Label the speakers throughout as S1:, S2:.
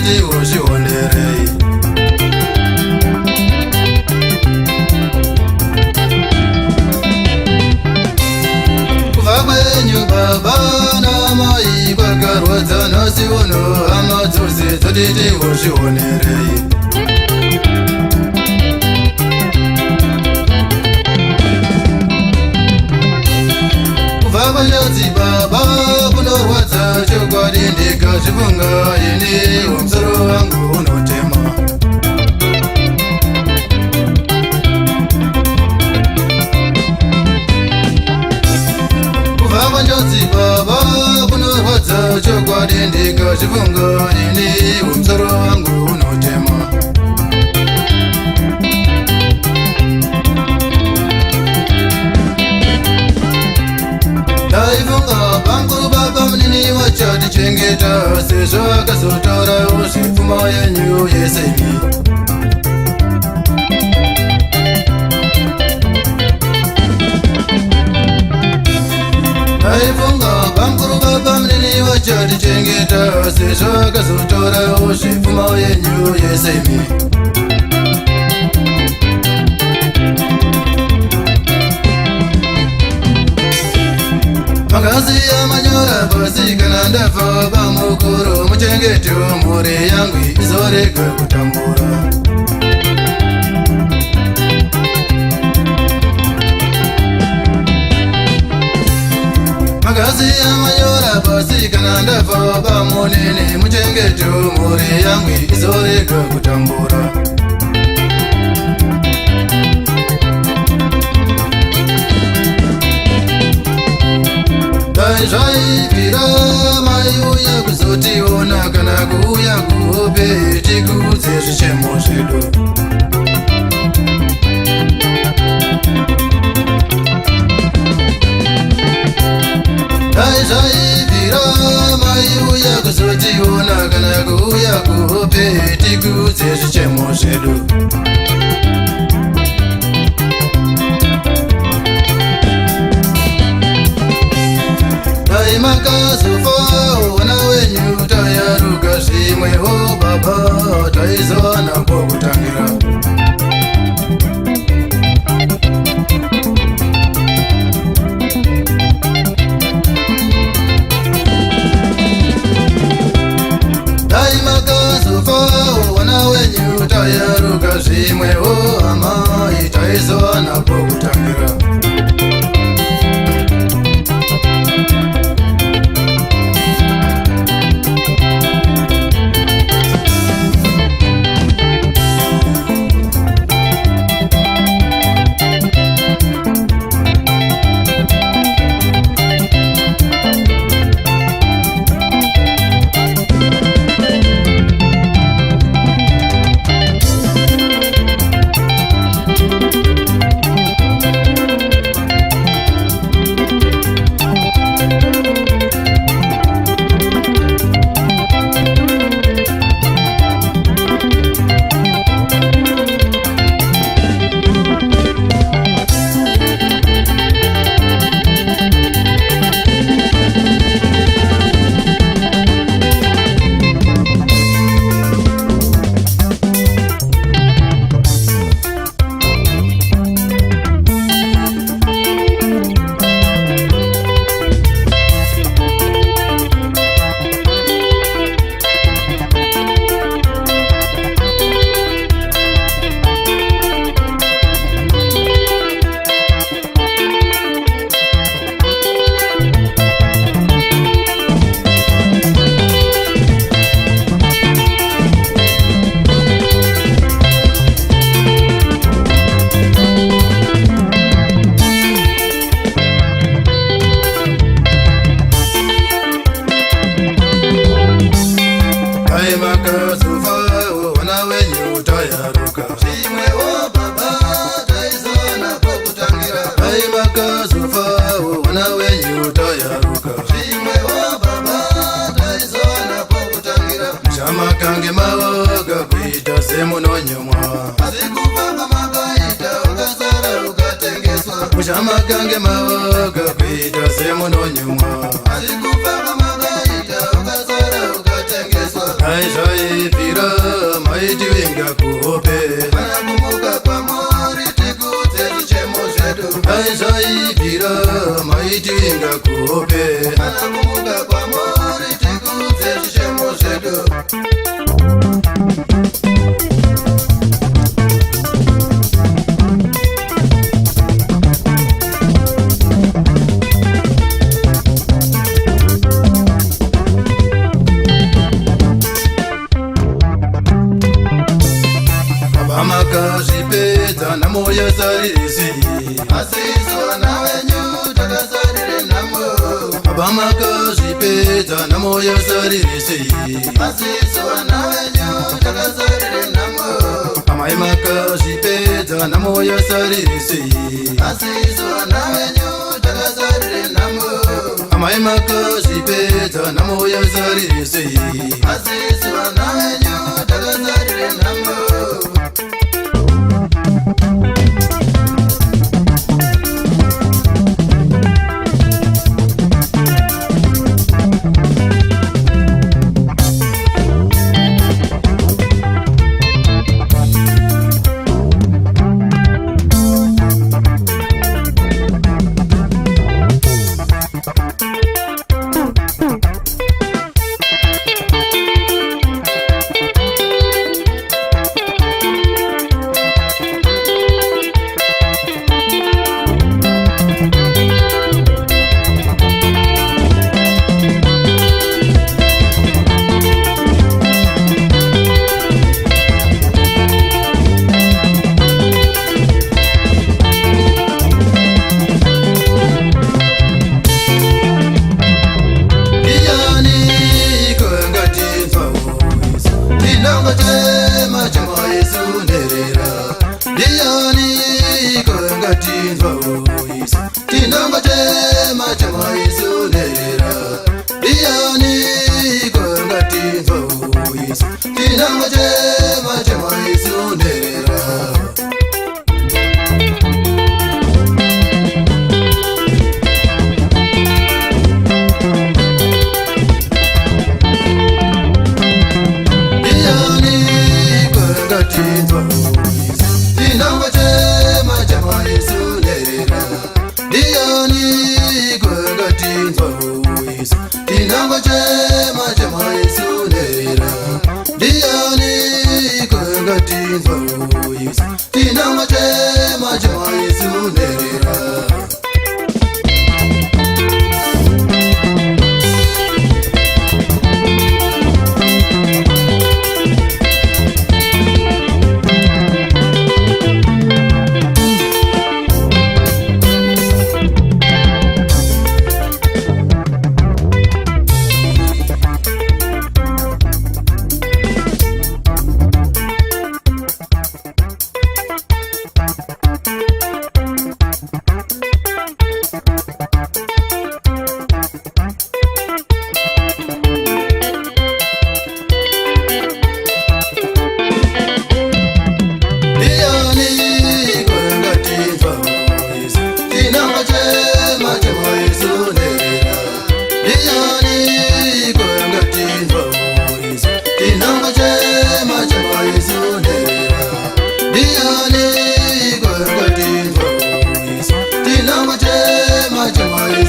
S1: totiti uzvionerei. Kubva kwenyu baba namai kwakarwadza nhasi uno hama dzose totiti uzvionerei. Vanyazi baba kunorwadza chokwadi ndikazvifunga ini umusoro wangu unotema. Kubva vanyazi baba kunorwadza chokwadi ndikazvifunga ini umusoro wangu unotema. Ndaifunga pankuru baba munini wachatichengeta sezvo akazotaurawo zvepfuma yenyu yesemi. Ndaifunga pankuru baba munini wachatichengeta sezvo akazotaurawo zvepfuma yenyu yesemi. Makaziya manyora pasi kana ndafa pamukuru muchengete mhuri yangu izorega kutambura. Makaziya manyora pasi kana ndafa pamunene muchengete mhuri yangu izorega kutambura. Zvaibvira mai uya kuzotiona kana kuuya kuhope tikudze zvichemo zvedu. Dai zvaibvira mai uya kuzotiona kana kuuya kuhope tikudze zvichemo zvedu. Makazofa wana wenyu tayaruka zvimwewo baba taizowana pokutangira. Dai makazofa wana wenyu tayaruka zvimwewo amai taizowana pokutangira. Shamakange mawaga kuita semunonyomwa azikupanga makaita ukasara ukatengeswa. Shamakange mawaga kuita semunonyomwa azikupanga makaita ukasara ukatengeswa. aizvaipfira maitivinga kuhope anakumbuka kwamuri tikudze zvichemo zvedu aizvaipfira maitivinga kuhope anakumbuka kwamuri tikudze zvichemo zvedu amakazvipedza nhamo yasaririsi asiso navenyu takasarire nhamo abamakazvipedza nhamo yasaririsi asiso navenyu takasarire nhamo amai makazvipedza nhamo yasaririsi asiso navenyu takasarire nhamo amai makazvipedza nhamo yasaririsi asiso navenyu takasarire nhamo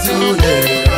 S2: Soon